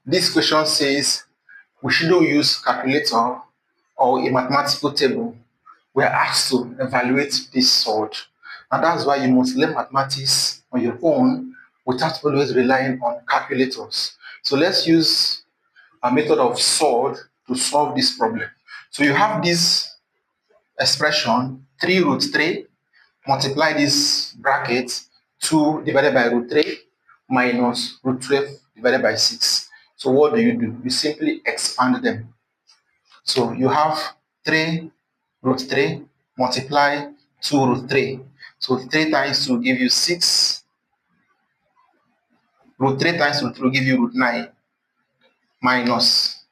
this question says we shouldn't use calculator or a mathematical table. We are asked to evaluate this surd. And that's why you must learn mathematics on your own without always relying on calculators. So let's use a method of surd to solve this problem. So you have this expression 3 root 3, multiply this bracket 2 divided by root 3 minus root 12 divided by 6. So what do? You simply expand them. So you have 3 root 3 multiply 2 root 3. So 3 times 2 will give you 6. Root 3 times root 3 will give you root 9 minus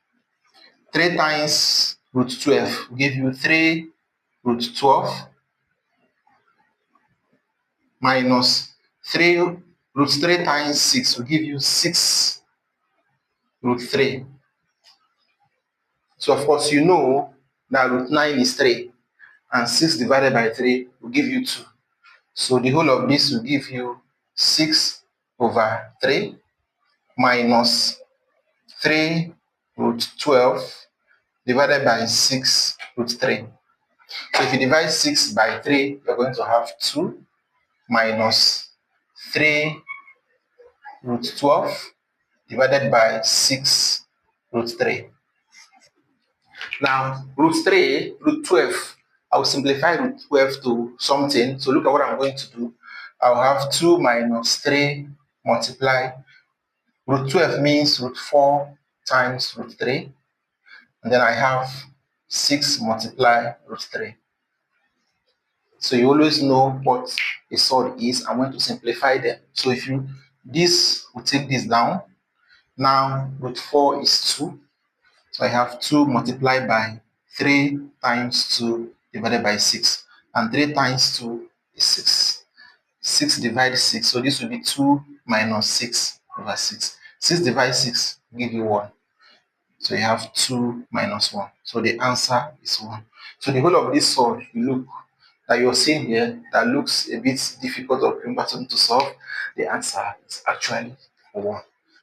3 times root 12 will give you 3 root 12 minus 3 root 3 times 6 will give you 6 root 3. So of course you know that root 9 is 3 and 6 divided by 3 will give you 2. So the whole of this will give you 6 over 3 minus 3 root 12 divided by 6 root 3. So if you divide 6 by 3, you're going to have 2 minus 3 root 12 divided by 6 root 3. Now, root 12, I will simplify root 12 to something. So look at what I'm going to do. I'll have 2 minus 3 multiply. Root 12 means root 4 times root 3. And then I have 6 multiply root 3. So you always know what a surd is and when to simplify them. So if you, this will take this down. Now root 4 is 2. So I have 2 multiplied by 3 times 2 divided by 6. And 3 times 2 is 6. 6 divided 6. So this will be 2 minus 6 over 6. 6 divided 6 will give you 1. So you have 2 minus 1. So the answer is 1. So the whole of this surd that you're seeing here that looks a bit difficult or cumbersome to solve, the answer is actually 1.